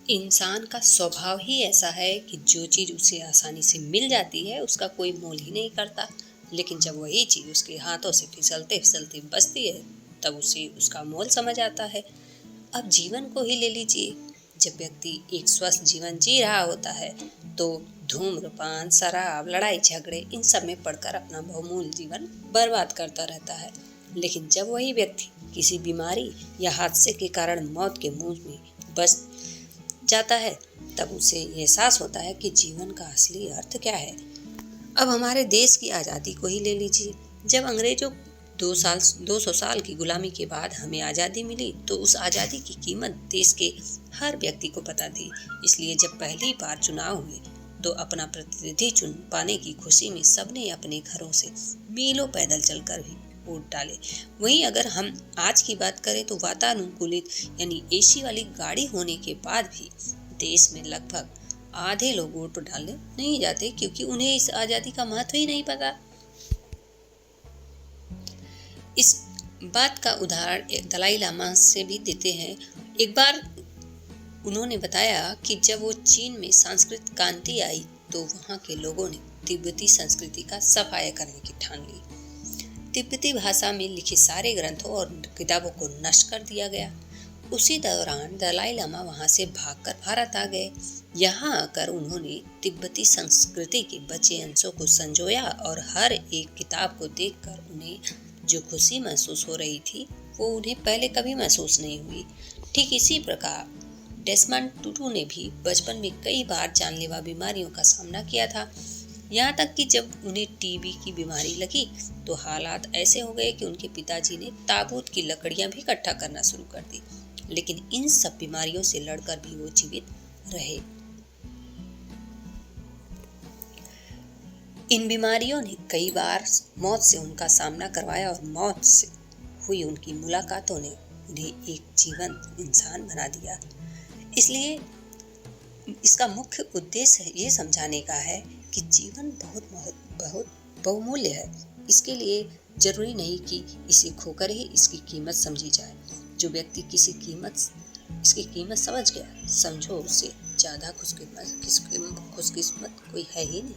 इंसान का स्वभाव ही ऐसा है कि जो चीज़ उसे आसानी से मिल जाती है उसका कोई मोल ही नहीं करता। लेकिन जब वही चीज़ उसके हाथों से फिसलते फिसलते बचती है तब उसे उसका मोल समझ आता है। अब जीवन को ही ले लीजिए। जब व्यक्ति एक स्वस्थ जीवन जी रहा होता है तो धूम्रपान, शराब, लड़ाई झगड़े इन सब में पड़कर अपना बहुमूल्य जीवन बर्बाद करता रहता है। लेकिन जब वही व्यक्ति किसी बीमारी या हादसे के कारण मौत के मुंह में बच जाता है तब उसे एहसास होता है कि जीवन का असली अर्थ क्या है। अब हमारे देश की आज़ादी को ही ले लीजिए। जब अंग्रेजों 200 साल की गुलामी के बाद हमें आज़ादी मिली तो उस आज़ादी की कीमत देश के हर व्यक्ति को पता थी। इसलिए जब पहली बार चुनाव हुए तो अपना प्रतिनिधि चुन पाने की खुशी में सबने अपने घरों से मीलों पैदल चलकर भी वोट डाले। वहीं अगर हम आज की बात करें तो वातानुकूलित यानी एसी वाली गाड़ी होने के बाद भी देश में लगभग आधे लोग वोट डालने नहीं जाते क्योंकि उन्हें इस आज़ादी का महत्व ही नहीं पता। इस बात का उदाहरण दलाई लामा से भी देते हैं। एक बार उन्होंने बताया कि जब वो चीन में सांस्कृतिक क्रांति आई तो वहाँ के लोगों ने तिब्बती संस्कृति का सफाया करने की ठान ली। तिब्बती भाषा में लिखे सारे ग्रंथों और किताबों को नष्ट कर दिया गया। उसी दौरान दलाई लामा वहां से भागकर भारत आ गए। यहाँ आकर उन्होंने तिब्बती संस्कृति के बचे अंशों को संजोया और हर एक किताब को देखकर उन्हें जो खुशी महसूस हो रही थी वो उन्हें पहले कभी महसूस नहीं हुई। ठीक इसी प्रकार डेसमंड टुटू ने भी बचपन में कई बार जानलेवा बीमारियों का सामना किया था। यहाँ तक कि जब उन्हें टीबी की बीमारी लगी तो हालात ऐसे हो गए कि उनके पिताजी ने ताबूत की लकड़ियां भी इकट्ठा करना शुरू कर दी। लेकिन इन सब बीमारियों से लड़कर भी वो जीवित रहे। इन बीमारियों ने कई बार मौत से उनका सामना करवाया और मौत से हुई उनकी मुलाकातों ने उन्हें एक जीवंत इंसान बना दिया। इसलिए इसका मुख्य उद्देश्य ये समझाने का है कि जीवन बहुत बहुत बहुत बहुमूल्य है। इसके लिए जरूरी नहीं कि इसे खोकर ही इसकी कीमत समझी जाए। जो व्यक्ति इसकी कीमत समझ गया, समझो उसे ज़्यादा खुशकिस्मत कोई है ही नहीं।